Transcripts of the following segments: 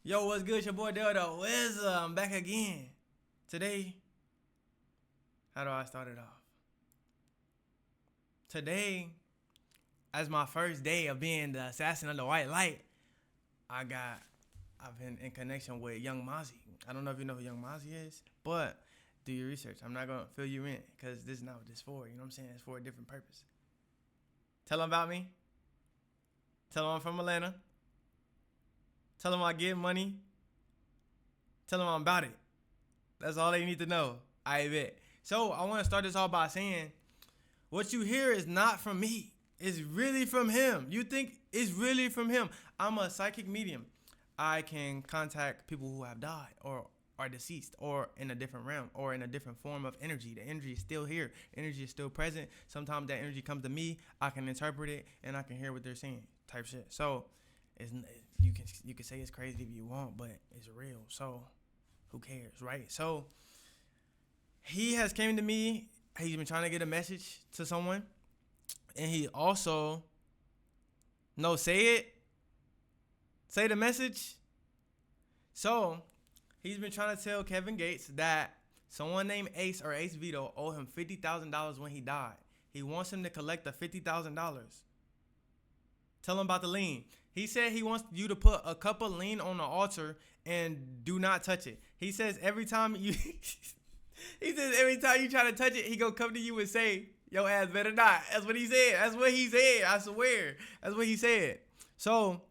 Yo, what's good? It's your boy Dell the Wizard. I'm back again. Today, how do I start it off? Today, as my first day of being the assassin of the white light, I've been in connection with Young Mazi. I don't know if you know who Young Mazi is, but do your research. I'm not gonna fill you in because this is not what this is for. You know what I'm saying? It's for a different purpose. Tell them about me. Tell them I'm from Atlanta. Tell them I get money. Tell them I'm about it. That's all they need to know. I bet. So I want to start this off by saying, what you hear is not from me. It's really from him. You think it's really from him. I'm a psychic medium. I can contact people who have died or are deceased or in a different realm or in a different form of energy. The energy is still here. Energy is still present. Sometimes that energy comes to me. I can interpret it and I can hear what they're saying. Type shit. So you can say it's crazy if you want, but it's real. So who cares, right? So he has came to me. He's been trying to get a message to someone, and he also say the message. So he's been trying to tell Kevin Gates that someone named Ace or Ace Vito owe him $50,000 when he died. He wants him to collect the $50,000. Tell him about the lien. He said he wants you to put a cup of lean on the altar and do not touch it. He says every time you try to touch it, he gonna come to you and say, "Yo ass better not." That's what he said. That's what he said. I swear. That's what he said. So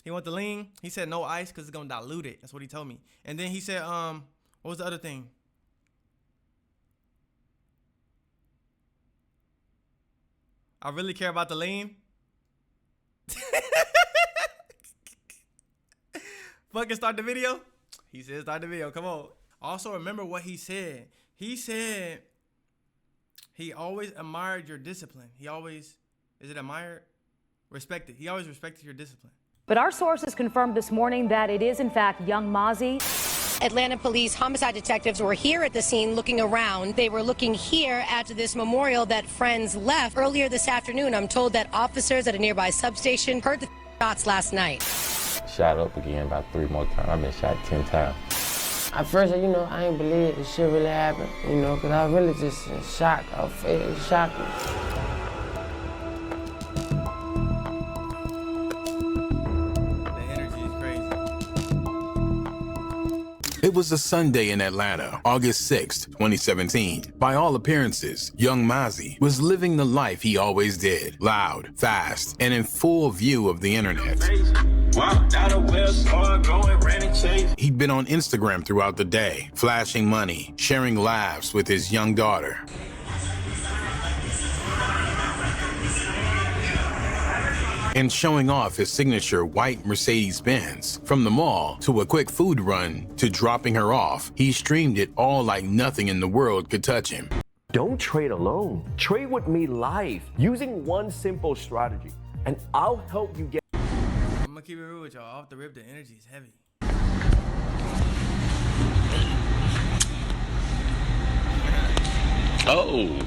he want the lean. He said no ice because it's gonna dilute it. That's what he told me. And then he said, what was the other thing? I really care about the lean. Fucking start the video. He said start the video. Come on. Also remember what he said. He said he always admired your discipline. He always, is it admired? Respected. He always respected your discipline. But our sources confirmed this morning that it is in fact Young Mazi. Atlanta police homicide detectives were here at the scene looking around. They were looking here at this memorial that friends left earlier this afternoon. I'm told that officers at a nearby substation heard the shots last night. Shot up again about 3 more times. I've been shot 10 times. At first, I ain't believe this shit really happened, because I really just in shock. I felt shocked. It was a Sunday in Atlanta, August 6th, 2017. By all appearances, Young Mazi was living the life he always did, loud, fast, and in full view of the internet. He'd been on Instagram throughout the day, flashing money, sharing laughs with his young daughter. And showing off his signature white Mercedes-Benz. From the mall to a quick food run to dropping her off, he streamed it all like nothing in the world could touch him. Don't trade alone. Trade with me live using one simple strategy, and I'll help you get. I'm gonna keep it real with y'all. Off the rip, the energy is heavy. Oh,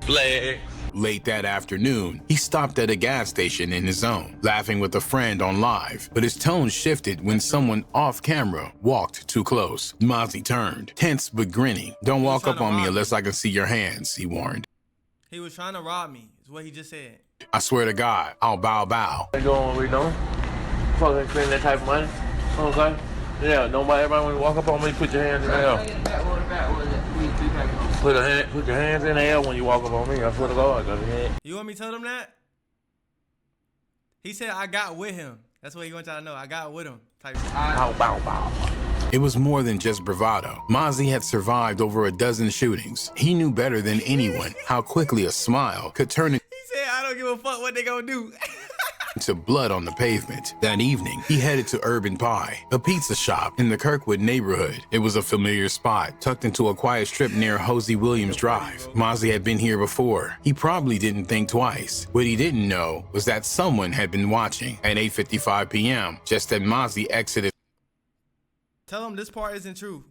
flag. Late that afternoon, he stopped at a gas station in his zone, laughing with a friend on live, but his tone shifted when someone off camera walked too close. Mazi turned, tense but grinning. "Don't walk up on me unless I can see your hands," he warned. He was trying to rob me, is what he just said. "I swear to God, I'll bow. What we doing? Fucking spend that type of money? Okay? Yeah, everybody when you walk up on me, put your hands in the air. Put your hands in the air when you walk up on me. I swear to God. You want me to tell them that? He said I got with him. That's what he wants y'all to know. I got with him. Type shit. Bow. It was more than just bravado. Mazi had survived over a dozen shootings. He knew better than anyone how quickly a smile could turn He said I don't give a fuck what they gonna do. into blood on the pavement. That evening, he headed to Urban Pie, a pizza shop in the Kirkwood neighborhood. It was a familiar spot, tucked into a quiet strip near Hosey Williams Drive. Mazi had been here before. He probably didn't think twice. What he didn't know was that someone had been watching. At 8:55 p.m., just as Mazi exited. Tell him this part isn't true.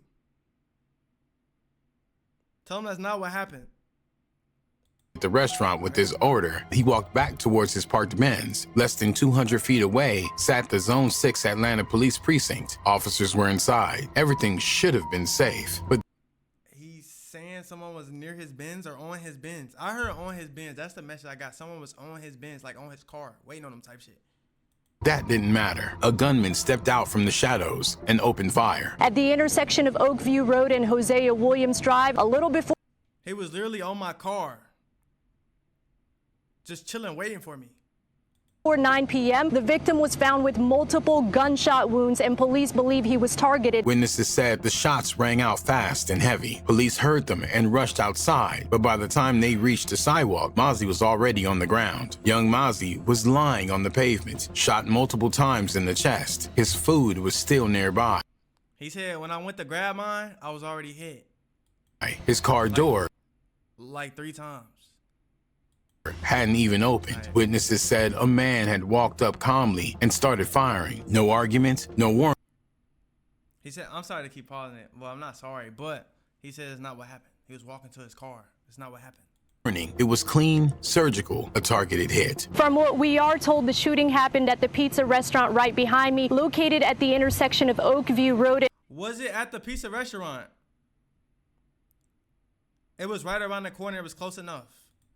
Tell him that's not what happened. the restaurant with his order, he walked back towards his parked Benz. Less than 200 feet away sat the Zone 6 Atlanta Police Precinct. Officers were inside. Everything should have been safe, but He's saying someone was near his Benz or on his Benz. I heard on his Benz. That's the message I got. Someone was on his Benz, like on his car, waiting on him type shit. that didn't matter. A gunman stepped out from the shadows and opened fire. At the intersection of Oakview Road and Hosea Williams Drive, a little before He was literally on my car, just chilling, waiting for me. 9 p.m., the victim was found with multiple gunshot wounds, and police believe he was targeted. Witnesses said the shots rang out fast and heavy. Police heard them and rushed outside, but by the time they reached the sidewalk, Mazi was already on the ground. Young Mazi was lying on the pavement, shot multiple times in the chest. His food was still nearby. He said, when I went to grab mine, I was already hit. His car door Like 3 times. hadn't even opened. Witnesses said a man had walked up calmly and started firing. No argument, no warning. He said, I'm sorry to keep pausing it. Well, I'm not sorry, but he said it's not what happened. He was walking to his car. It's not what happened. It was clean, surgical, a targeted hit. From what we are told, the shooting happened at the pizza restaurant right behind me, located at the intersection of Oakview Road. Was it at the pizza restaurant? It was right around the corner. It was close enough.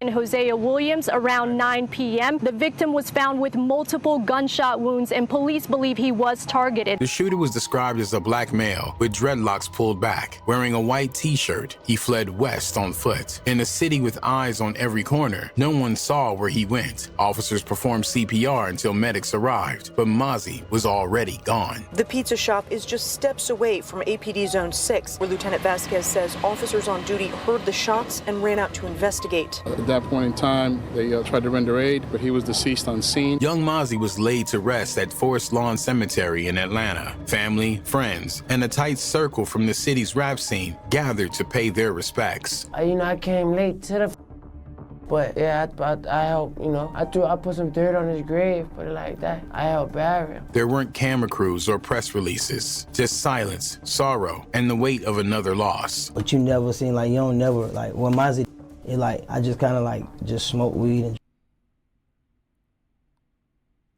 And Hosea Williams around 9 p.m. The victim was found with multiple gunshot wounds, and police believe he was targeted. The shooter was described as a black male with dreadlocks pulled back, wearing a white t-shirt. He fled west on foot. In a city with eyes on every corner, no one saw where he went. Officers performed CPR until medics arrived, but Mazi was already gone. The pizza shop is just steps away from APD Zone 6, where Lieutenant Vasquez says officers on duty heard the shots and ran out to investigate. At that point in time, they tried to render aid, but he was deceased on scene. Young Mazi was laid to rest at Forest Lawn Cemetery in Atlanta. Family, friends, and a tight circle from the city's rap scene gathered to pay their respects. I came late to the, but yeah, I helped, I put some dirt on his grave, put it like that. I helped bury him. There weren't camera crews or press releases, just silence, sorrow, and the weight of another loss. But you never seen, you don't never, when Mazi, I just kind of just smoke weed and.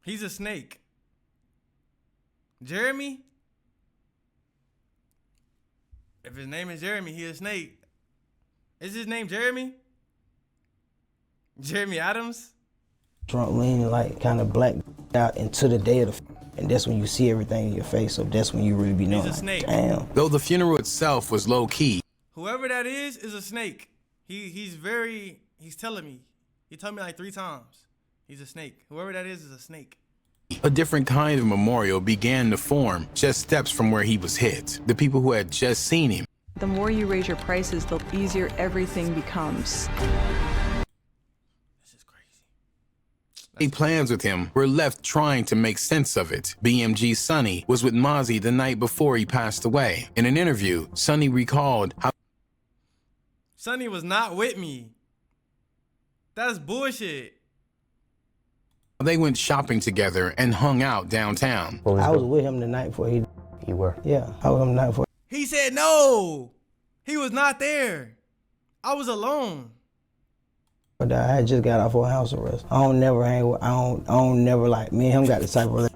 He's a snake. Jeremy? If his name is Jeremy, he a snake. Is his name Jeremy? Jeremy Adams? Drunk, leaning, kind of black out into the day of the. And that's when you see everything in your face, so that's when you really be knowing. He's a snake. Damn. Though the funeral itself was low-key. Whoever that is a snake. He's telling me. He told me 3 times. He's a snake. Whoever that is a snake. A different kind of memorial began to form just steps from where he was hit. The people who had just seen him. The more you raise your prices, the easier everything becomes. This is crazy. Plans with him were left trying to make sense of it. BMG Sonny was with Mazi the night before he passed away. In an interview, Sonny recalled how Sonny was not with me. That's bullshit. they went shopping together and hung out downtown. I was with him the night before he. You were? Yeah, I was with him the night before. He said no. He was not there. I was alone. But I had just got off for house arrest. I don't never hang with. I don't never me and him got the type of.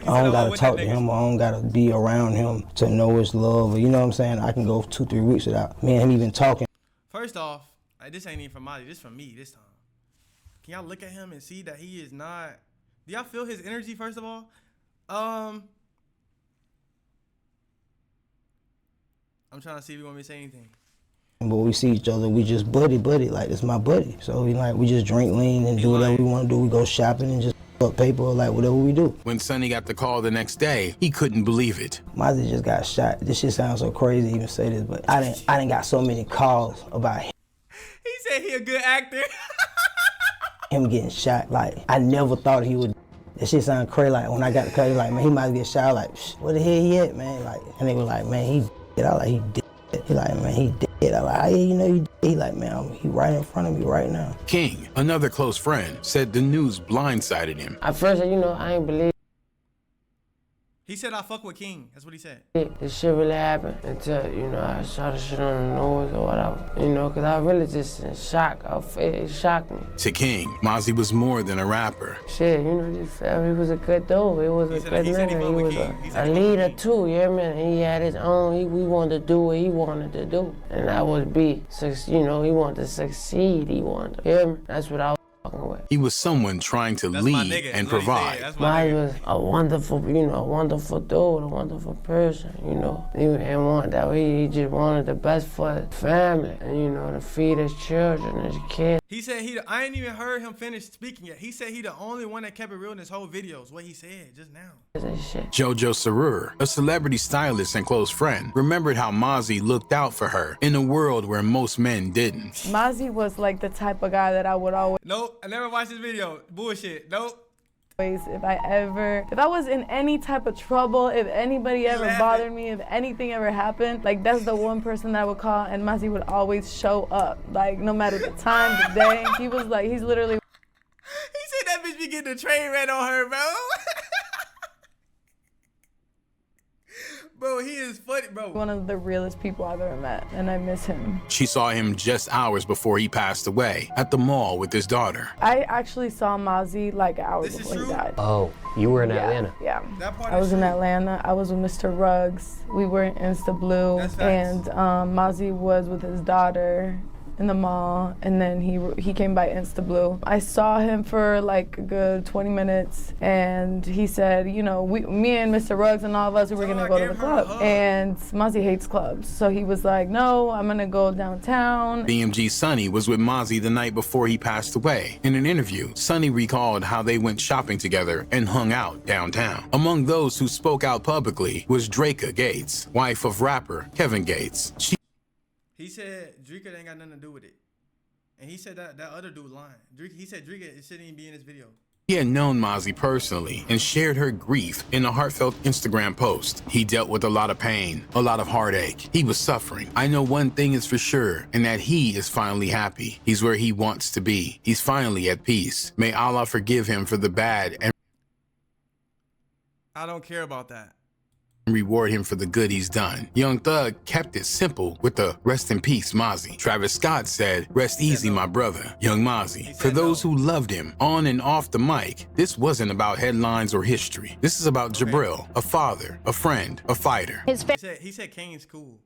I don't gotta talk to him, or I don't gotta be around him to know his love, or you know what I'm saying? I can go 2-3 weeks without me and him even talking. First off, this ain't even from Mazi. This from me this time. Can y'all look at him and see that he is not? Do y'all feel his energy? First of all, I'm trying to see if you want me to say anything. But we see each other, we just buddy, it's my buddy. So we just drink lean and do whatever we want to do. We go shopping and just up paper, whatever we do. When Sonny got the call the next day, he couldn't believe it. Mazi just got shot. This shit sounds so crazy to even say this, but I didn't got so many calls about him. He said he a good actor. Him getting shot, I never thought he would. That shit sound crazy. When I got the call, he man, he might get shot. Where the hell he at, man? And they were man, he dead. I he dead. He man, he dead. I how you know he dead? He man, he right in front of me right now. King, another close friend, said the news blindsided him. At first, I ain't believe. He said I fuck with King. That's what he said. This shit really happened until, you know, I saw the shit on the news or whatever. You know, because I really just in shock. It shocked me. To King, Mazi was more than a rapper. Shit, you know, this family was a good dude. He was a good nigga. He was a leader too, you hear me? And he had his own, we wanted to do what he wanted to do. And that was you know, he wanted to succeed. He wanted to, you hear me? That's what I was talking with. He was someone trying to lead and provide. Mazi was a wonderful, you know, a wonderful dude, a wonderful person, you know. He just wanted the best for his family and, you know, to feed his children, his kids. He said I ain't even heard him finish speaking yet. He said he the only one that kept it real in his whole videos. What he said just now. Jojo Sarur, a celebrity stylist and close friend, remembered how Mazi looked out for her in a world where most men didn't. Mazi was like the type of guy that I would always... Nope, I never watched this video. Bullshit. Nope. If I was in any type of trouble, if anybody ever bothered me, if anything ever happened, like that's the one person that I would call, and Mazi would always show up, like no matter the time, the day. He was like, he's literally. He said that bitch be getting the train ran on her, bro. Bro, he is funny, bro. One of the realest people I've ever met, and I miss him. She saw him just hours before he passed away at the mall with his daughter. I actually saw Mazi like hours before he died. Oh, you were in Atlanta? Yeah. I was in Atlanta. I was with Mr. Ruggs. We were in Insta Blue, and Mazi was with his daughter in the mall, and then he came by Insta Blue. I saw him for like a good 20 minutes, and he said, you know, me and Mr. Ruggs and all of us, we were gonna go to the club. And Mazi hates clubs, so he was like, no, I'm gonna go downtown. BMG Sonny was with Mazi the night before he passed away. In an interview, Sonny recalled how they went shopping together and hung out downtown. Among those who spoke out publicly was Draka Gates, wife of rapper Kevin Gates. He said Drika ain't got nothing to do with it. And he said that other dude lying. He said Drika shouldn't even be in this video. He had known Mazi personally and shared her grief in a heartfelt Instagram post. He dealt with a lot of pain, a lot of heartache. He was suffering. I know one thing is for sure, and that he is finally happy. He's where he wants to be. He's finally at peace. May Allah forgive him for the bad and I don't care about that. Reward him for the good he's done. Young Thug kept it simple with the rest in peace, Mazi. Travis Scott said, rest easy, my brother, Young Mazi. For those who loved him on and off the mic, this wasn't about headlines or history. This is about Jabril, a father, a friend, a fighter. He said Kane's cool.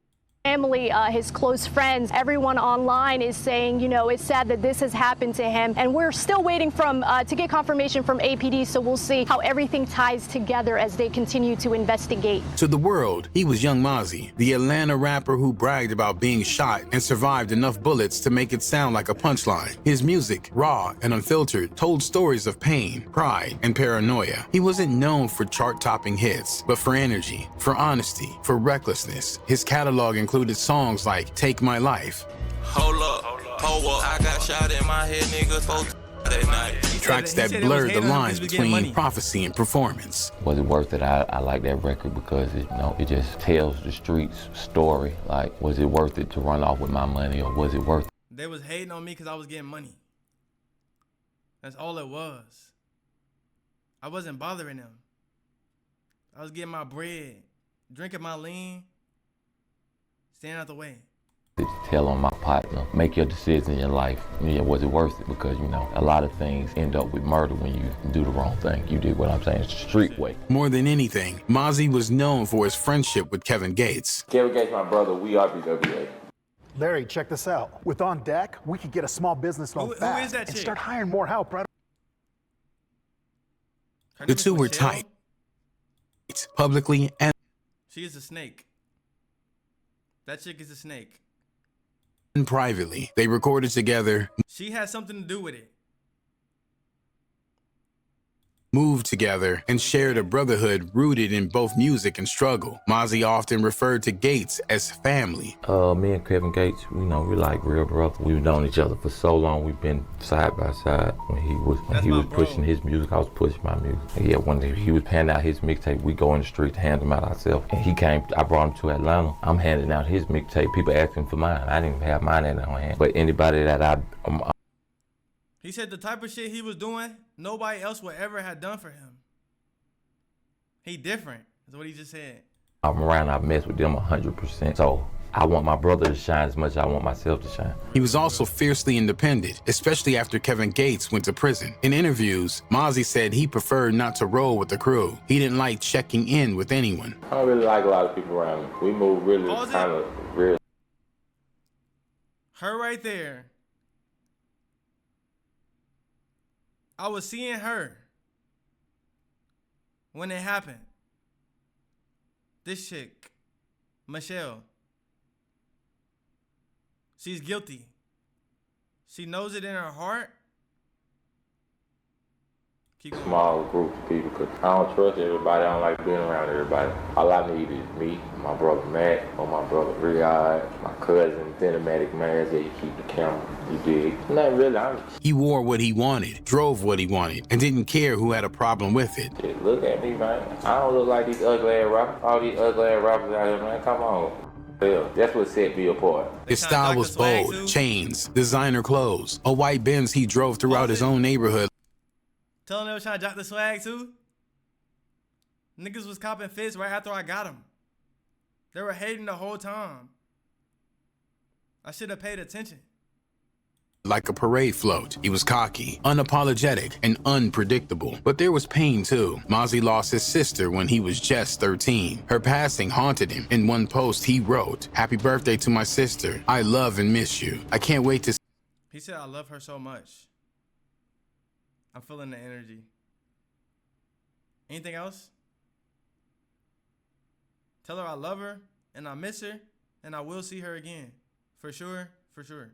Family, his close friends, everyone online is saying, you know, it's sad that this has happened to him. And we're still waiting to get confirmation from APD, so we'll see how everything ties together as they continue to investigate. To the world, he was Young Mazi, the Atlanta rapper who bragged about being shot and survived enough bullets to make it sound like a punchline. His music, raw and unfiltered, told stories of pain, pride, and paranoia. He wasn't known for chart-topping hits, but for energy, for honesty, for recklessness. His catalog included songs like Take My Life. Hold up, I got shot in my head, niggas, that night. Tracks that blurred the lines between prophecy and performance. Was it worth it? I like that record because it just tells the streets story. Like, was it worth it to run off with my money, or was it worth it? They was hating on me because I was getting money. That's all it was. I wasn't bothering them. I was getting my bread, drinking my lean, staying out the way. Tell on my partner, make your decision in your life. Yeah, was it worth it? Because, you know, a lot of things end up with murder when you do the wrong thing. You did what I'm saying, it's the street way. More than anything, Mazi was known for his friendship with Kevin Gates. Kevin Gates, my brother, we are BWA. Larry, check this out. With On Deck, we could get a small business loan fast who is that and chick? start hiring more help, right? The two were tight, publicly and she is a snake. That chick is a snake. privately. They recorded together, She had something to do with it. moved together, and shared a brotherhood rooted in both music and struggle. Mazi often referred to Gates as family. Me and Kevin Gates, you know, we're like real brothers. We've known each other for so long. We've been side by side. When he was pushing his music, I was pushing my music. Yeah, when he was handing out his mixtape, we go in the street to hand them out ourselves. And he came, I brought him to Atlanta. I'm handing out his mixtape. People asking for mine. I didn't even have mine in my hand. But anybody that He said the type of shit he was doing, nobody else would ever have done for him. He different. That's what he just said. I'm around, I mess with them 100%. So I want my brother to shine as much as I want myself to shine. He was also fiercely independent, especially after Kevin Gates went to prison. In interviews, Mazi said he preferred not to roll with the crew. He didn't like checking in with anyone. I don't really like a lot of people around me. We move really kind of real. Her right there. I was seeing her when it happened. This chick, Michelle. She's guilty. She knows it in her heart. Small group of people, because I don't trust everybody. I don't like being around everybody. All I need is me, my brother Matt, or my brother Riyadh, my cousin, Cinematic Mazi. You keep the camera, you dig? Not really. He wore what he wanted, drove what he wanted, and didn't care who had a problem with it. Just look at me, man. I don't look like these ugly ass rappers. All these ugly ass rappers out here, man. Come on. Yeah, that's what set me apart. His style was bold, chains, designer clothes, a white Benz he drove throughout his own neighborhood. Tell them they were trying to drop the swag too. Niggas was copping fists right after I got them. They were hating the whole time. I should have paid attention. Like a parade float, he was cocky, unapologetic, and unpredictable. But there was pain too. Mazi lost his sister when he was just 13. Her passing haunted him. In one post he wrote, "Happy birthday to my sister. I love and miss you. I can't wait to..." He said, I love her so much. I'm feeling the energy. Anything else? Tell her I love her and I miss her and I will see her again. For sure, for sure.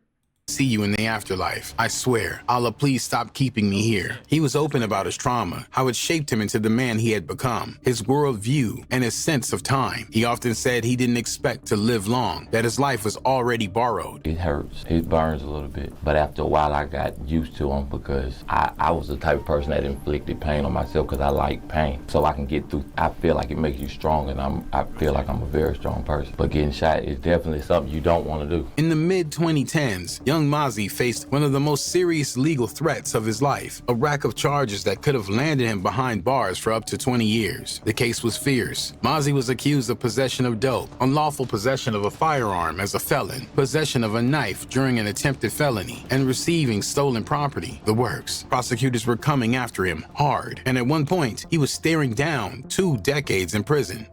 See you in the afterlife. I swear. Allah, please stop keeping me here. He was open about his trauma, how it shaped him into the man he had become, his worldview, and his sense of time. He often said he didn't expect to live long, that his life was already borrowed. It hurts. It burns a little bit. But after a while, I got used to him because I was the type of person that inflicted pain on myself because I like pain. So I can get through. I feel like it makes you strong, and I feel like I'm a very strong person. But getting shot is definitely something you don't want to do. In the mid-2010s, young Mazi faced one of the most serious legal threats of his life, a rack of charges that could have landed him behind bars for up to 20 years. The case was fierce. Mazi was accused of possession of dope, unlawful possession of a firearm as a felon, possession of a knife during an attempted felony, and receiving stolen property. The works. Prosecutors were coming after him hard, and at one point, he was staring down 2 decades in prison.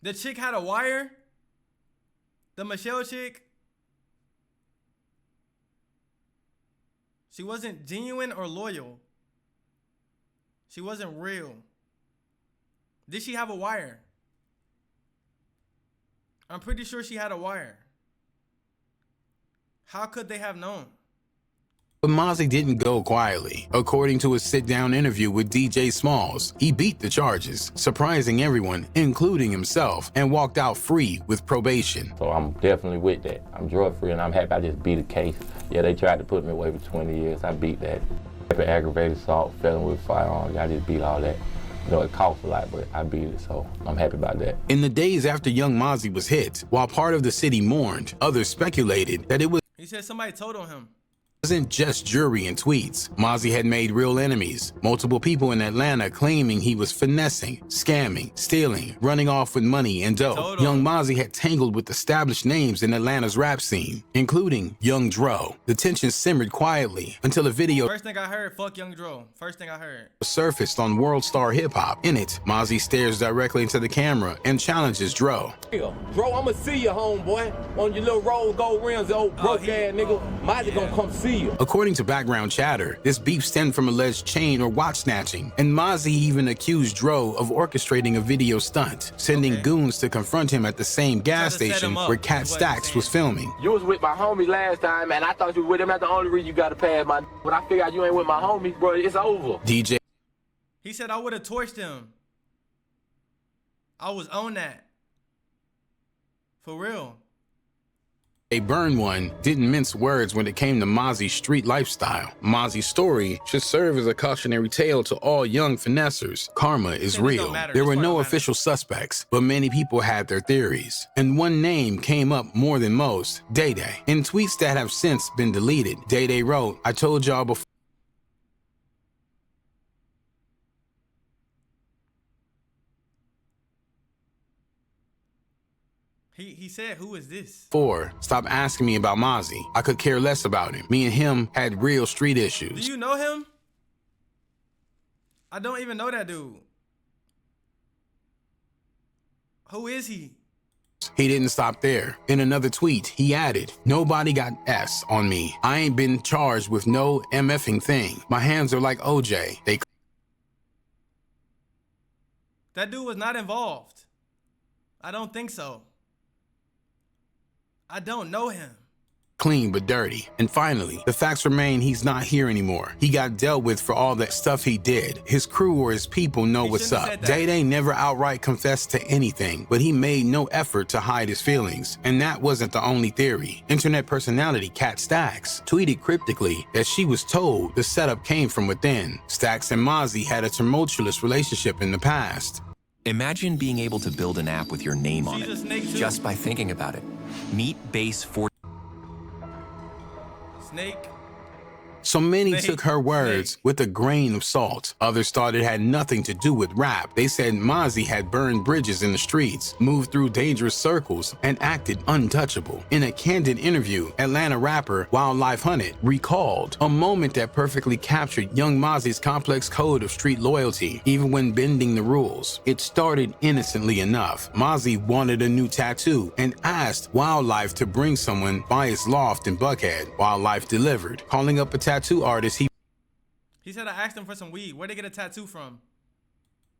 The chick had a wire? The Michelle chick? She wasn't genuine or loyal. She wasn't real. Did she have a wire? I'm pretty sure she had a wire. How could they have known? But Mazi didn't go quietly. According to a sit-down interview with DJ Smalls, he beat the charges, surprising everyone, including himself, and walked out free with probation. So I'm definitely with that. I'm drug-free, and I'm happy I just beat a case. Yeah, they tried to put me away for 20 years. I beat that. Aggravated assault, felon with firearms. I just beat all that. You know, it costs a lot, but I beat it, so I'm happy about that. In the days after young Mazi was hit, while part of the city mourned, others speculated that it was... He said somebody told on him. Wasn't just jury and tweets. Mazi had made real enemies. Multiple people in Atlanta claiming he was finessing, scamming, stealing, running off with money and dope. Young Mazi had tangled with established names in Atlanta's rap scene, including Young Dro. The tension simmered quietly until a video First thing I heard, fuck Young Dro. First thing I heard. Surfaced on World Star Hip Hop. In it, Mazi stares directly into the camera and challenges Dro. Dro, I'ma see you, homeboy. On your little roll gold rims, old broke ass nigga. Mazi gonna come see you. According to background chatter, this beef stemmed from alleged chain or watch snatching, and Mazi even accused Dro of orchestrating a video stunt, sending goons to confront him at the same gas station where Cat Stacks was filming. You was with my homie last time, and I thought you were with him. That's the only reason you got to pass my. When I figure out you ain't with my homies, bro, it's over. DJ. He said I would have torched him. I was on that. For real. A Burn One didn't mince words when it came to Mazi's street lifestyle. Mazi's story should serve as a cautionary tale to all young finessers. Karma is real. There were no official suspects, but many people had their theories. And one name came up more than most, Day Day. In tweets that have since been deleted, Day Day wrote, "I told y'all before." He said, who is this? 4. Stop asking me about Mazi. I could care less about him. Me and him had real street issues. Do you know him? I don't even know that dude. Who is he? He didn't stop there. In another tweet, he added, nobody got S on me. I ain't been charged with no MFing thing. My hands are like OJ. That dude was not involved. I don't think so. I don't know him. Clean but dirty. And finally, the facts remain he's not here anymore. He got dealt with for all that stuff he did. His crew or his people know what's up. Day-Day never outright confessed to anything, but he made no effort to hide his feelings. And that wasn't the only theory. Internet personality Kat Stacks tweeted cryptically that she was told the setup came from within. Stacks and Mazi had a tumultuous relationship in the past. Imagine being able to build an app with your name on it, just by thinking about it. Meet Base 4. Snake. So many took her words with a grain of salt. Others thought it had nothing to do with rap. They said Mazi had burned bridges in the streets, moved through dangerous circles, and acted untouchable. In a candid interview, Atlanta rapper Wildlife Hunted recalled a moment that perfectly captured young Mazi's complex code of street loyalty, even when bending the rules. It started innocently enough. Mazi wanted a new tattoo and asked Wildlife to bring someone by his loft in Buckhead. Wildlife delivered, calling up a tattoo artist He said I asked him for some weed. Where'd they get a tattoo from?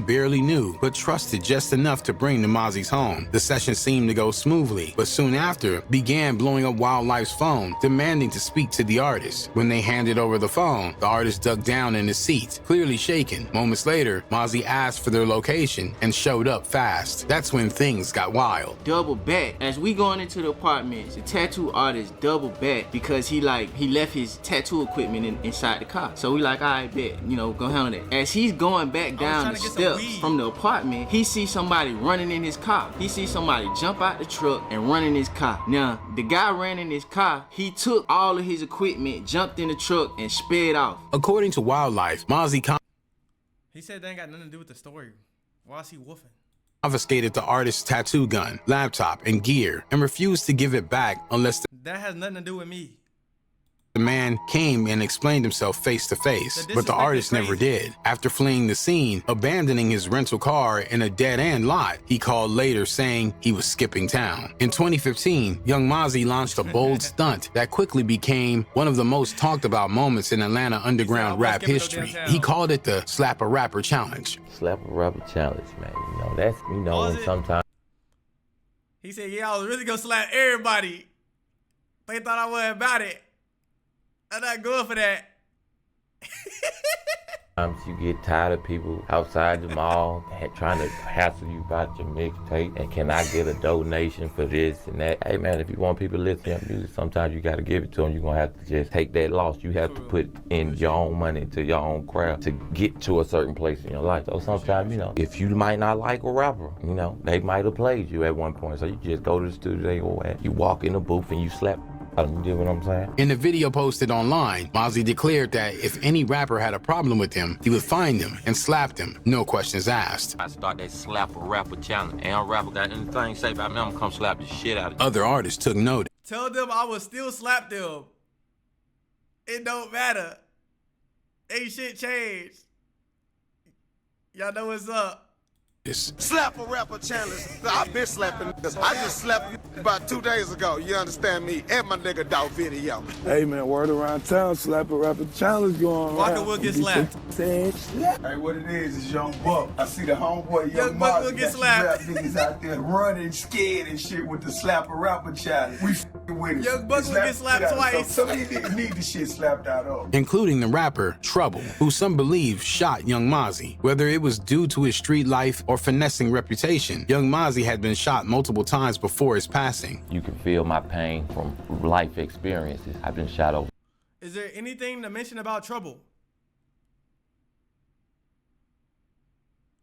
barely knew, but trusted just enough to bring to Mazi's home. The session seemed to go smoothly, but soon after began blowing up Wildlife's phone, demanding to speak to the artist. When they handed over the phone, the artist ducked down in his seat, clearly shaken. Moments later, Mazi asked for their location and showed up fast. That's when things got wild. Double back. As we going into the apartments, the tattoo artist double back because he left his tattoo equipment inside the car. So we like, all right, bet, go handle that. As he's going back down the steps from the apartment, he sees somebody running in his car. He sees somebody jump out the truck and run in his car. Now, the guy ran in his car. He took all of his equipment, jumped in the truck, and sped off. According to Wildlife, Mazi He said they ain't got nothing to do with the story. Why is he woofing? confiscated the artist's tattoo gun, laptop, and gear, and refused to give it back unless That has nothing to do with me. the man came and explained himself face to face, but the artist never did. After fleeing the scene, abandoning his rental car in a dead-end lot, he called later saying he was skipping town. In 2015, young Mazi launched a bold stunt that quickly became one of the most talked about moments in Atlanta underground rap history. He called it the Slap a Rapper Challenge. Slap a Rapper Challenge, man. That's, when sometimes. He said, yeah, I was really gonna slap everybody. They thought I wasn't about it. I'm not going for that. Sometimes you get tired of people outside the mall trying to hassle you about your mixtape and can I get a donation for this and that. Hey man, if you want people to listen to your music, sometimes you got to give it to them. You're going to have to just take that loss. You have to put in your own money into your own craft to get to a certain place in your life. So sometimes, if you might not like a rapper, they might have played you at one point. So you just go to the studio they go at. You walk in the booth and you slap. You get what I'm saying? In the video posted online, Mazi declared that if any rapper had a problem with him, he would find them and slap them, no questions asked. I start that Slap a Rapper Challenge. And rapper got anything to say about me, I'm gonna come slap the shit out of you. Other artists took note. Tell them I will still slap them. It don't matter. Ain't shit changed. Y'all know what's up. Slap a Rapper Challenge. I've been slapping niggas. I just slapped you about 2 days ago. You understand me? And my nigga dog video. Hey man, word around town, Slap a Rapper Challenge going Walker will get slapped. Hey, what it is Young Buck. I see the homeboy Young Buck will get slapped. Niggas out there running, scared and shit with the Slap a Rapper Challenge. We f***ing with it. Young Buck will get slapped twice. So these niggas need the shit slapped out of. Including the rapper Trouble, who some believe shot Young Mazi. Whether it was due to his street life or finessing reputation, Young Mazi had been shot multiple times before his passing. You can feel my pain from life experiences. I've been shot over. Is there anything to mention about Trouble?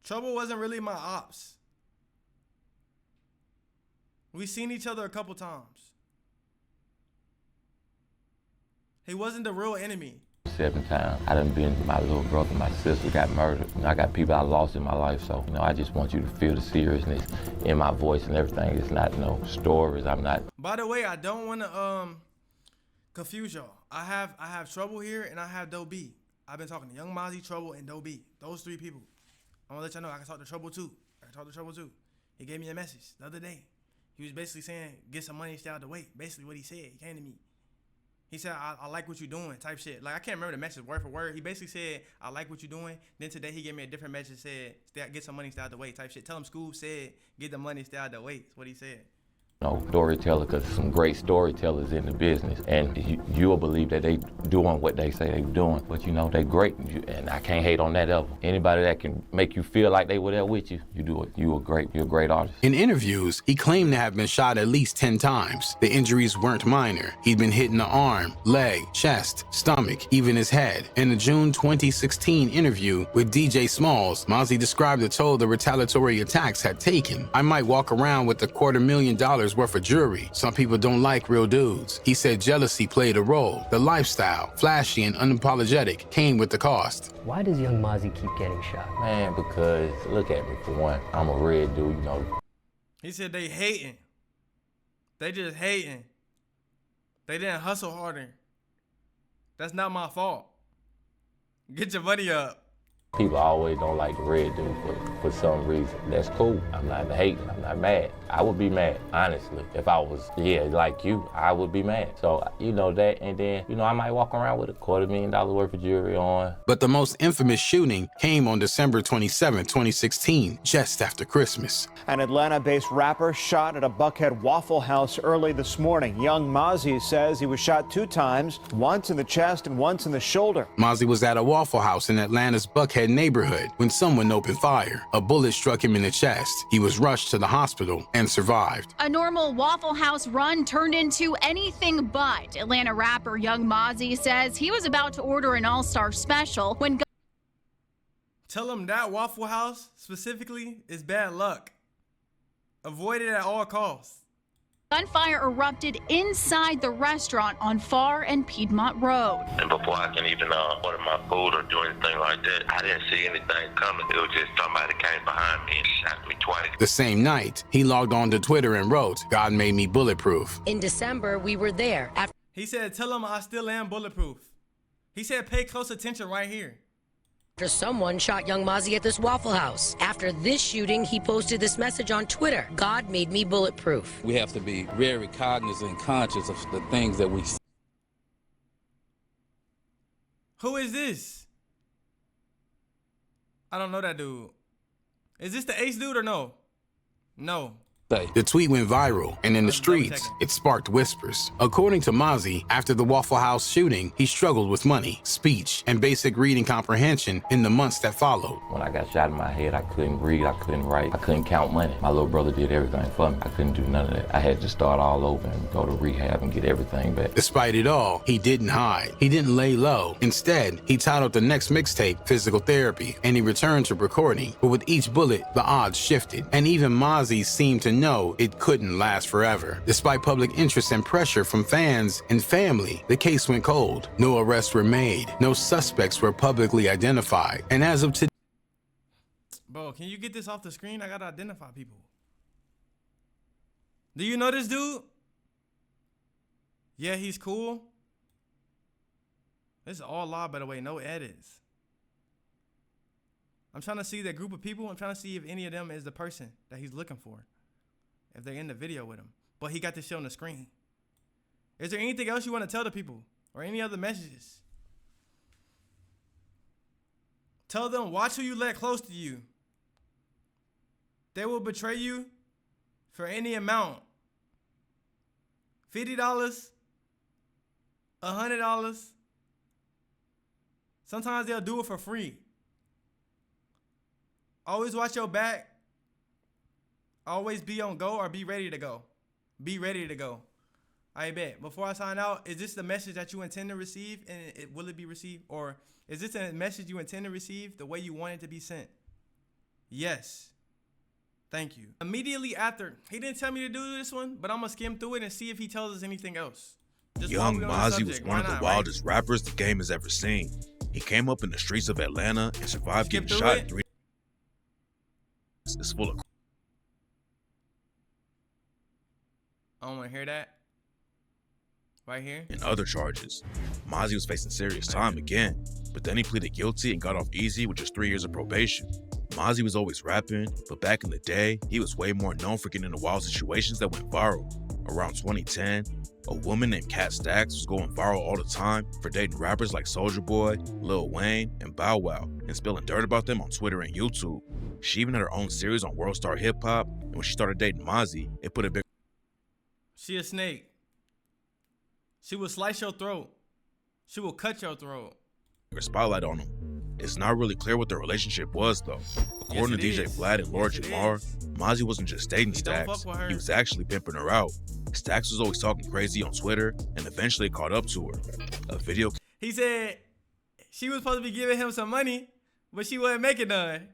Trouble wasn't really my ops. We seen each other a couple times. He wasn't the real enemy. 7 times. I done been, my little brother, my sister got murdered. I got people I lost in my life, so, I just want you to feel the seriousness in my voice and everything. It's not no stories. I'm not. By the way, I don't want to confuse y'all. I have Trouble here and I have Doe B. I've been talking to Young Mazi, Trouble, and Doe B. Those 3 people. I want to let y'all know I can talk to Trouble too. He gave me a message the other day. He was basically saying, get some money, stay out the way. Basically what he said. He came to me. He said, I like what you're doing, type shit. Like, I can't remember the message word for word. He basically said, I like what you're doing. Then today he gave me a different message, said, get some money, stay out the way, type shit. Tell him school said, get the money, stay out the way. That's what he said. Storyteller, because some great storytellers in the business, and you'll believe that they doing what they say they doing, but they great, and I can't hate on that ever. Anybody that can make you feel like they were there with you, you do it. You're a great artist. In interviews, he claimed to have been shot at least 10 times. The injuries weren't minor. He'd been hit in the arm, leg, chest, stomach, even his head. In a June 2016 interview with DJ Smalls, Mazi described the toll the retaliatory attacks had taken. I might walk around with $250,000 worth of jewelry. Some people don't like real dudes. He said jealousy played a role. The lifestyle, flashy and unapologetic, came with the cost. Why does young Mazi keep getting shot? Man, because look at me for one. I'm a red dude, He said they hating. They just hating. They didn't hustle harder. That's not my fault. Get your money up. People always don't like the red dude for some reason. That's cool. I'm not hating. I'm not mad. I would be mad, honestly. If I was, like you, I would be mad. So, that, and then, I might walk around with $250,000 worth of jewelry on. But the most infamous shooting came on December 27, 2016, just after Christmas. An Atlanta-based rapper shot at a Buckhead Waffle House early this morning. Young Mazi says he was shot 2 times, once in the chest and once in the shoulder. Mazi was at a Waffle House in Atlanta's Buckhead neighborhood when someone opened fire. A bullet struck him in the chest. He was rushed to the hospital and survived. A normal Waffle House run turned into anything but. Atlanta rapper Young Mazi says he was about to order an all-star special when... Tell him that Waffle House specifically is bad luck. Avoid it at all costs. Gunfire erupted inside the restaurant on Far and Piedmont Road. And before I can even order my food or do anything like that, I didn't see anything coming. It was just somebody came behind me and shot me twice. The same night, he logged on to Twitter and wrote, God made me bulletproof. In December, we were there. He said, tell him I still am bulletproof. He said, pay close attention right here. After someone shot Young Mazi at this Waffle House. After this shooting, he posted this message on Twitter. God made me bulletproof. We have to be very cognizant and conscious of the things that we see. Who is this? I don't know that dude. Is this the Ace dude or no? No. The tweet went viral, and in the streets, it sparked whispers. According to Mazi, after the Waffle House shooting, he struggled with money, speech, and basic reading comprehension in the months that followed. When I got shot in my head, I couldn't read, I couldn't write, I couldn't count money. My little brother did everything for me. I couldn't do none of that. I had to start all over and go to rehab and get everything back. Despite it all, he didn't hide. He didn't lay low. Instead, he titled the next mixtape Physical Therapy, and he returned to recording. But with each bullet, the odds shifted, and even Mazi seemed to know it couldn't last forever. Despite public interest and pressure from fans and family, the case went cold. No arrests were made. No suspects were publicly identified. And as of today... Bro, can you get this off the screen? I gotta identify people. Do you know this dude? Yeah, he's cool. This is all live, by the way. No edits. I'm trying to see that group of people. I'm trying to see if any of them is the person that he's looking for. If they're in the video with him. But he got this shit on the screen. Is there anything else you want to tell the people? Or any other messages? Tell them, watch who you let close to you. They will betray you for any amount. $50, $100. Sometimes they'll do it for free. Always watch your back. Always be on go or be ready to go. Be ready to go. I bet. Before I sign out, is this the message that you intend to receive and will it be received? Or is this a message you intend to receive the way you want it to be sent? Yes. Thank you. Immediately after, he didn't tell me to do this one, but I'm going to skim through it and see if he tells us anything else. Young Mazi was one of the wildest rappers the game has ever seen. He came up in the streets of Atlanta and survived getting shot in 3 days. It's full of. I don't want to hear that. Right here. And other charges. Mazi was facing serious time again, but then he pleaded guilty and got off easy with just 3 years of probation. Mazi was always rapping, but back in the day, he was way more known for getting into wild situations that went viral. Around 2010, a woman named Kat Stacks was going viral all the time for dating rappers like Soulja Boy, Lil Wayne, and Bow Wow, and spilling dirt about them on Twitter and YouTube. She even had her own series on World Star Hip Hop, and when she started dating Mazi, it put a big... She a snake. She will slice your throat. She will cut your throat. spotlight on him. It's not really clear what their relationship was, though. According to DJ Vlad and Laura Jamar, Mazi wasn't just dating Stacks, he was actually pimping her out. Stacks was always talking crazy on Twitter and eventually caught up to her. A video... He said she was supposed to be giving him some money, but she wasn't making none.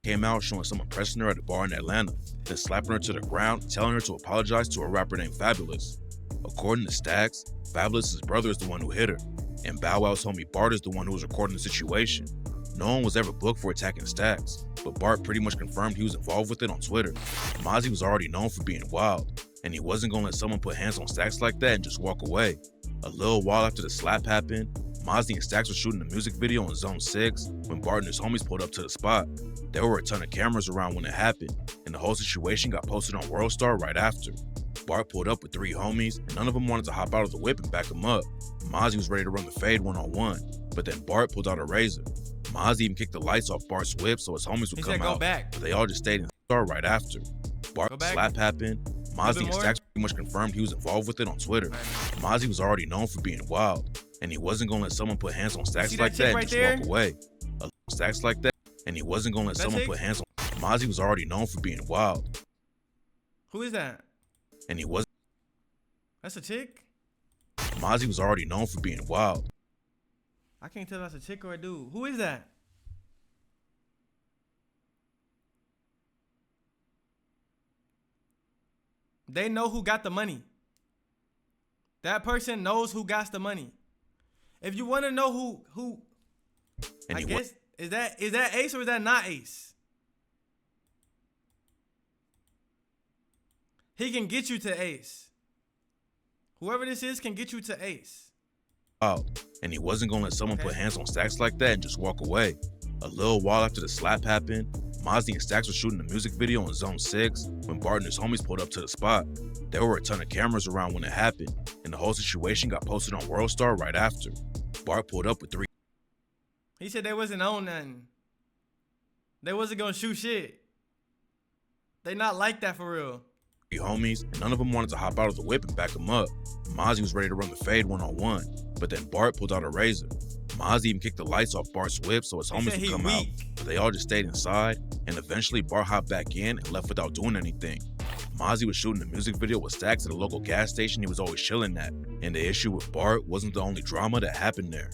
Came out showing someone pressing her at a bar in Atlanta, then slapping her to the ground, telling her to apologize to a rapper named Fabulous. According to Stacks, Fabulous's brother is the one who hit her, and Bow Wow's homie Bart is the one who was recording the situation. No one was ever booked for attacking Stacks, but Bart pretty much confirmed he was involved with it on Twitter. Mazi was already known for being wild, and he wasn't gonna let someone put hands on Stacks like that and just walk away. A little while after the slap happened, Mazi and Stacks were shooting a music video on Zone 6 when Bart and his homies pulled up to the spot. There were a ton of cameras around when it happened, and the whole situation got posted on World Star right after. Bart pulled up with 3 homies, and none of them wanted to hop out of the whip and back him up. Mazi was ready to run the fade one-on-one, but then Bart pulled out a razor. Mazi even kicked the lights off Bart's whip so his homies would come out, but they all just stayed in Star right after. Bart's slap happened. Mazi and Stacks pretty much confirmed he was involved with it on Twitter. Mazi was already known for being wild, and he wasn't gonna let someone put hands on Stacks like that and just walk away. Stacks like that, and he wasn't gonna let someone put hands on. Mazi was already known for being wild. Who is that? And he wasn't. That's a chick? Mazi was already known for being wild. I can't tell if that's a chick or a dude. Who is that? They know who got the money. That person knows who got the money. If you want to know who and I guess is that Ace or is that not Ace? He can get you to Ace. Whoever this is can get you to Ace. And he wasn't gonna let someone put hands on Stacks like that and just walk away. A little while after the slap happened, Mazi and Stacks were shooting a music video on Zone 6 when Bart and his homies pulled up to the spot. There were a ton of cameras around when it happened, and the whole situation got posted on World Star right after. Bart pulled up with 3. He said they wasn't on nothing. They wasn't gonna shoot shit. They not like that for real. Homies, and none of them wanted to hop out of the whip and back him up. Mazi was ready to run the fade one-on-one, but then Bart pulled out a razor. Mazi even kicked the lights off Bart's whip so his homies would come out, but they all just stayed inside, and eventually Bart hopped back in and left without doing anything. Mazi was shooting a music video with Stacks at a local gas station he was always chilling at, and the issue with Bart wasn't the only drama that happened there.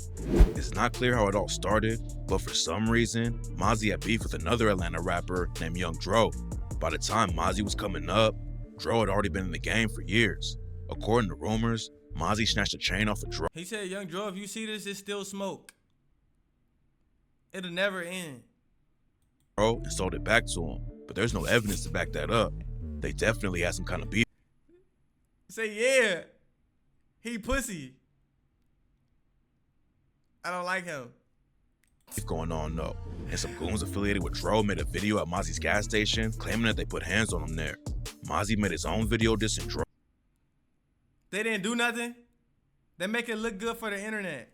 It's not clear how it all started, but for some reason, Mazi had beef with another Atlanta rapper named Young Dro. By the time Mazi was coming up, Dro had already been in the game for years. According to rumors, Mazi snatched a chain off a Dro. He said, Young Dro, if you see this, it's still smoke. It'll never end. Dro and sold it back to him, but there's no evidence to back that up. They definitely had some kind of beef. Say, yeah, he pussy. I don't like him. Going on though, and some goons affiliated with Dro made a video at Mazi's gas station claiming that they put hands on him there. Mazi made his own video dissing Dro. They didn't do nothing. They make it look good for the internet.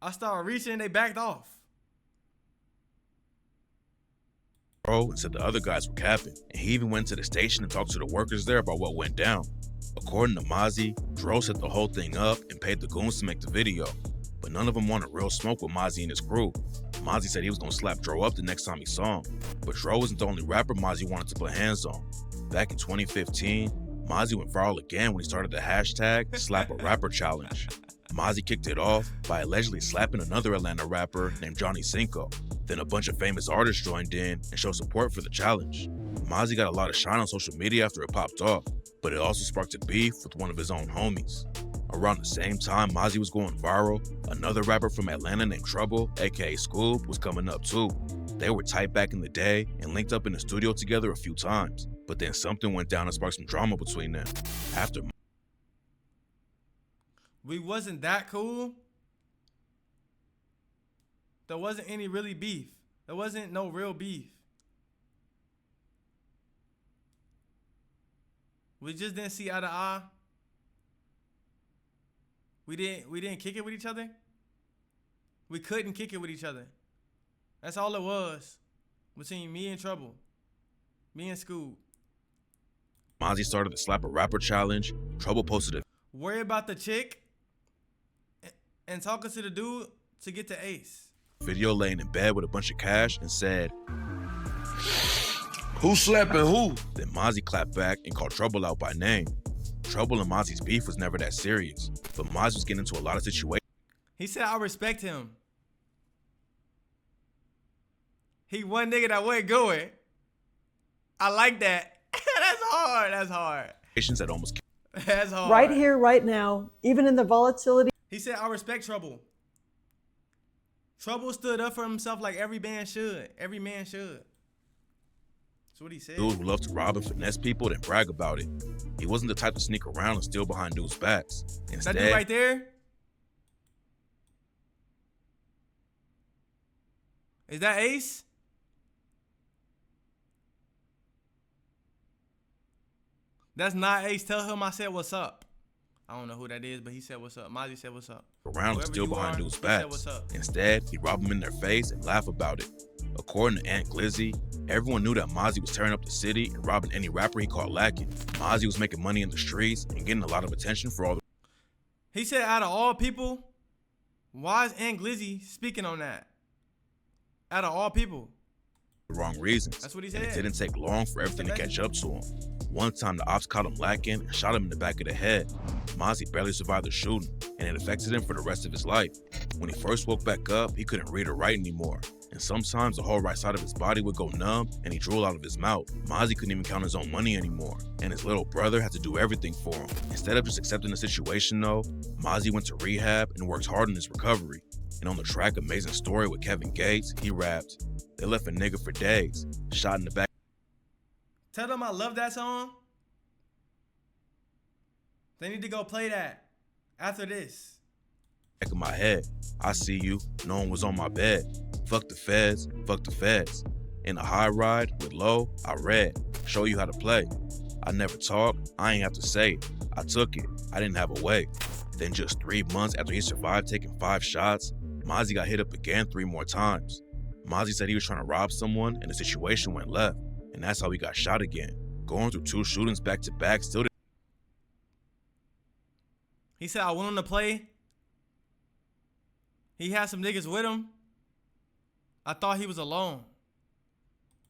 I started reaching, they backed off. Dro and said the other guys were capping, and he even went to the station and talked to the workers there about what went down. According to Mazi, Dro set the whole thing up and paid the goons to make the video, but none of them wanted real smoke with Mazi and his crew. Mazi said he was gonna slap Dro up the next time he saw him, but Dro wasn't the only rapper Mazi wanted to put hands on. Back in 2015, Mazi went viral again when he started the hashtag Slap a Rapper Challenge. Mazi kicked it off by allegedly slapping another Atlanta rapper named Johnny Cinco. Then a bunch of famous artists joined in and showed support for the challenge. Mazi got a lot of shine on social media after it popped off, but it also sparked a beef with one of his own homies. Around the same time Mazi was going viral, another rapper from Atlanta named Trouble, aka Scoob, was coming up too. They were tight back in the day and linked up in the studio together a few times, but then something went down and sparked some drama between them. After we wasn't that cool. There wasn't any really beef. There wasn't no real beef. We just didn't see eye to eye. We didn't kick it with each other. We couldn't kick it with each other. That's all it was between me and Trouble. Me and Scoob. Mazi started the Slap a Rapper challenge, Trouble posted a Worry about the chick and talking to the dude to get to Ace. video laying in bed with a bunch of cash and said, "Who slapping who?" Then Mazi clapped back and called Trouble out by name. Trouble and Mazi's beef was never that serious, but Mazi was getting into a lot of situations. He said, I respect him. He one nigga that wasn't going. I like that. That's hard. That's hard. That almost That's hard. Right here, right now, even in the volatility. He said, I respect Trouble. Trouble stood up for himself like every man should. Every man should. That's what he said. Dude who loved to rob and finesse people, then brag about it. He wasn't the type to sneak around and steal behind dudes' backs. Instead, that dude right there? Is that Ace? That's not Ace. Tell him I said what's up. I don't know who that is, but he said what's up. Mazi said what's up. Around and steal behind dudes' backs. Instead, he'd rob them in their face and laugh about it. According to Aunt Glizzy, everyone knew that Mazi was tearing up the city and robbing any rapper he caught lacking. Mazi was making money in the streets and getting a lot of attention for all the... He said out of all people, why is Aunt Glizzy speaking on that? Out of all people. wrong reasons. That's what he said. And it didn't take long for everything to catch up to him. One time the ops caught him lacking and shot him in the back of the head. Mazi barely survived the shooting, and it affected him for the rest of his life. When he first woke back up, he couldn't read or write anymore, and sometimes the whole right side of his body would go numb and he drool out of his mouth. Mazi couldn't even count his own money anymore, and his little brother had to do everything for him. Instead of just accepting the situation though, Mazi went to rehab and worked hard on his recovery. And on the track Amazing Story with Kevin Gates, he rapped, "They left a nigga for days, shot in the back." Tell them I love that song. They need to go play that after this. Back of my head, I see you, no one was on my bed. Fuck the feds, fuck the feds. In a high ride with low, I read, show you how to play. I never talked, I ain't have to say it. I took it, I didn't have a way. Then just 3 months after he survived taking 5 shots, Mazi got hit up again 3 more times. Mazi said he was trying to rob someone and the situation went left, and that's how he got shot again. Going through 2 shootings back to back still didn't. He said I went on to play. He had some niggas with him. I thought he was alone.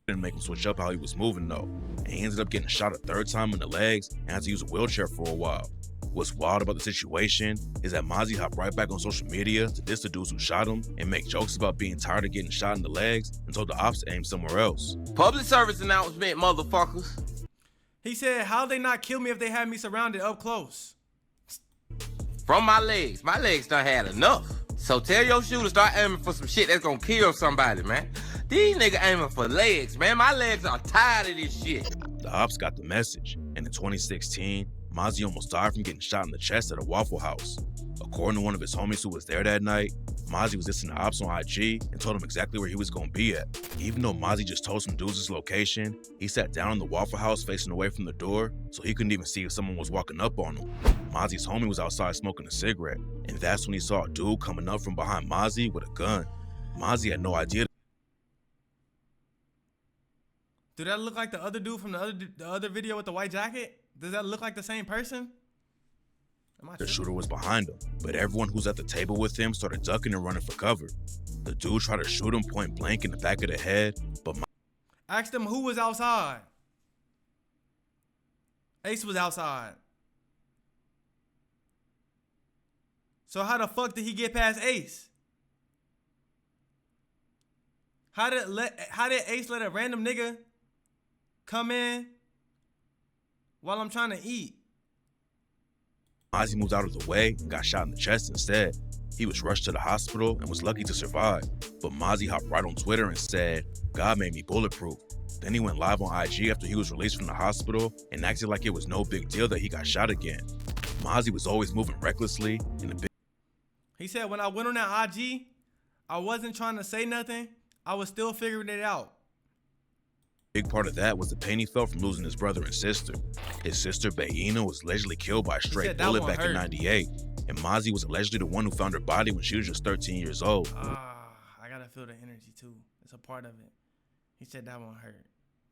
Didn't make him switch up how he was moving though, and he ended up getting shot a 3rd time in the legs and had to use a wheelchair for a while. What's wild about the situation is that Mazi hopped right back on social media to diss the dudes who shot him and make jokes about being tired of getting shot in the legs and told the ops to aim somewhere else. Public service announcement, motherfuckers. He said, how'd they not kill me if they had me surrounded up close? From my legs done had enough. So tell your shooter start aiming for some shit that's gonna kill somebody, man. These niggas aiming for legs, man. My legs are tired of this shit. The ops got the message, and in 2016, Mazi almost died from getting shot in the chest at a Waffle House. According to one of his homies who was there that night, Mazi was dissing the ops on IG and told him exactly where he was gonna be at. Even though Mazi just told some dudes his location, he sat down in the Waffle House facing away from the door, so he couldn't even see if someone was walking up on him. Mazi's homie was outside smoking a cigarette, and that's when he saw a dude coming up from behind Mazi with a gun. Mazi had no idea. Do that look like the other dude from the other video with the white jacket? Does that look like the same person? The shooter was behind him, but everyone who's at the table with him started ducking and running for cover. The dude tried to shoot him point blank in the back of the head, but asked him who was outside. Ace was outside. So how the fuck did he get past Ace? How did Ace let a random nigga come in while I'm trying to eat? Mazi moved out of the way and got shot in the chest instead. He was rushed to the hospital and was lucky to survive. But Mazi hopped right on Twitter and said, "God made me bulletproof." Then he went live on IG after he was released from the hospital and acted like it was no big deal that he got shot again. Mazi was always moving recklessly and a big. He said, when I went on that IG, I wasn't trying to say nothing. I was still figuring it out. Big part of that was the pain he felt from losing his brother and sister. His sister, Bayina, was allegedly killed by a stray bullet back in '98. And Mazi was allegedly the one who found her body when she was just 13 years old. I gotta feel the energy too. It's a part of it. He said that won't hurt.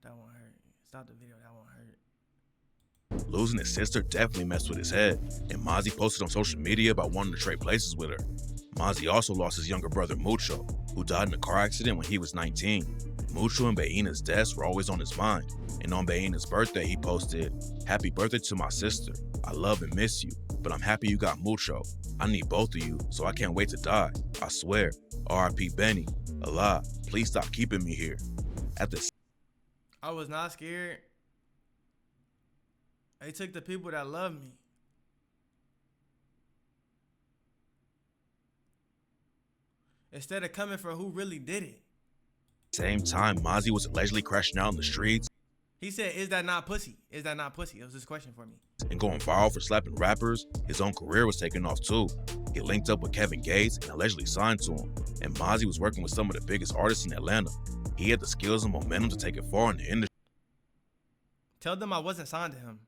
That won't hurt. Stop the video. That won't hurt. Losing his sister definitely messed with his head, and Mazi posted on social media about wanting to trade places with her. Mazi also lost his younger brother Mucho, who died in a car accident when he was 19. Mucho and Bayina's deaths were always on his mind, and on Bayina's birthday he posted, "Happy birthday to my sister. I love and miss you, but I'm happy you got Mucho. I need both of you, so I can't wait to die. I swear. R.I.P. Benny. Allah, please stop keeping me here." At the I was not scared. They took the people that love me. Instead of coming for who really did it. same time, Mazi was allegedly crashing out in the streets. He said, "Is that not pussy? Is that not pussy?" It was his question for me. And going viral for slapping rappers, his own career was taking off too. He linked up with Kevin Gates and allegedly signed to him. And Mazi was working with some of the biggest artists in Atlanta. He had the skills and momentum to take it far in the Tell them I wasn't signed to him.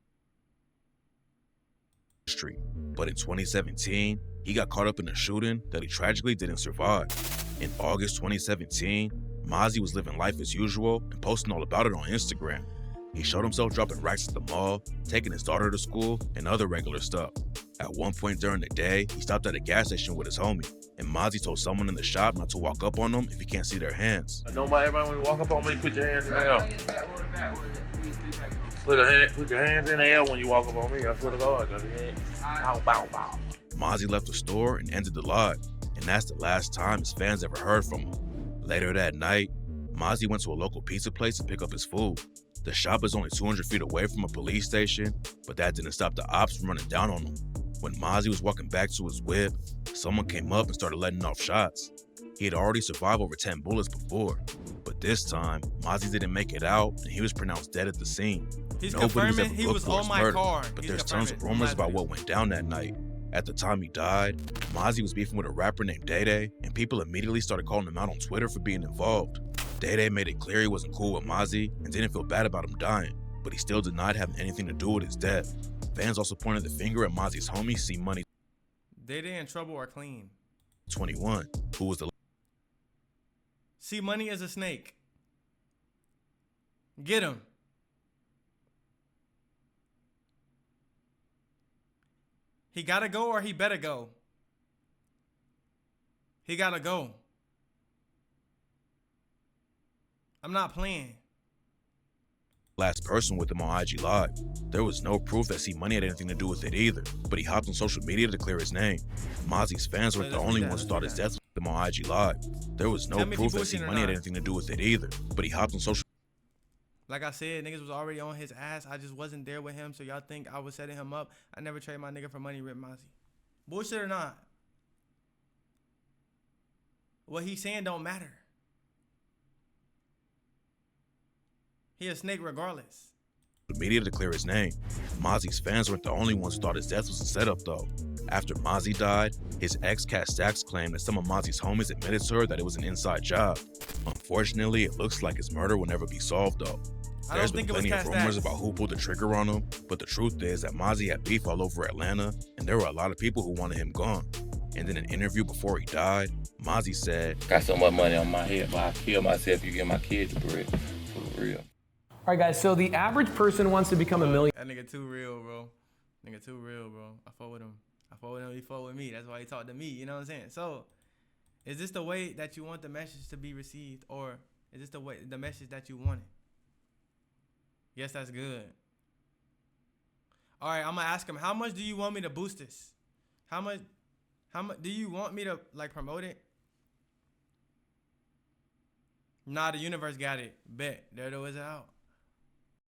industry. But in 2017, he got caught up in a shooting that he tragically didn't survive. In August 2017, Mazi was living life as usual and posting all about it on Instagram. He showed himself dropping racks at the mall, taking his daughter to school, and other regular stuff. At one point during the day, he stopped at a gas station with his homie, and Mazi told someone in the shop not to walk up on them if he can't see their hands. Nobody, everybody, when you walk up on me, put your hands in the air. Put your hands in the air when you walk up on me. I swear to God. Bow, bow, bow. Mazi left the store and ended the live, and that's the last time his fans ever heard from him. Later that night, Mazi went to a local pizza place to pick up his food. The shop is only 200 feet away from a police station, but that didn't stop the ops from running down on him. When Mazi was walking back to his whip, someone came up and started letting off shots. He had already survived over 10 bullets before, but this time, Mazi didn't make it out and he was pronounced dead at the scene. He's Nobody was confirming ever he booked was for on his my murder, car. but He's there's tons of confirming. rumors about what went down that night. At the time he died, Mazi was beefing with a rapper named Day, and people immediately started calling him out on Twitter for being involved. Day made it clear he wasn't cool with Mazi and didn't feel bad about him dying, but he still denied having anything to do with his death. Fans also pointed the finger at Mazi's homie, C Money Day in trouble or clean. 21, who was the See, Money is a snake. Get him. He gotta go or he better go. He gotta go. I'm not playing. last person with him on IG Live. There was no proof that C Money had anything to do with it either, but he hopped on social media to clear his name. Mazi's fans weren't the only ones who thought his death with him on IG Live. There was no proof that C Money had anything to do with it either, but he hopped on social. Like I said, niggas was already on his ass. I just wasn't there with him, so y'all think I was setting him up. I never trade my nigga for money with Mazi. Bullshit or not? What he's saying don't matter. He a snake regardless. The media to clear his name. Mazi's fans weren't the only ones who thought his death was a setup though. After Mazi died, his ex Cat Stacks claimed that some of Mazi's homies admitted to her that it was an inside job. Unfortunately, it looks like his murder will never be solved though. There's been plenty of rumors about who pulled the trigger on him, but the truth is that Mazi had beef all over Atlanta, and there were a lot of people who wanted him gone. And in an interview before he died, Mazi said, "Got so much money on my head, but I kill myself if you give my kids the bread. For real." All right, guys, so the average person wants to become a millionaire. That nigga too real, bro. Nigga too real, bro. I fuck with him. I fuck with him, he fuck with me. That's why he talked to me, you know what I'm saying? So, is this the way that you want the message to be received, or is this the message that you wanted? Yes, that's good. All right, I'm gonna ask him, how much do you want me to boost this? How much do you want me to like promote it? Nah, the universe got it. Bet. There it was out.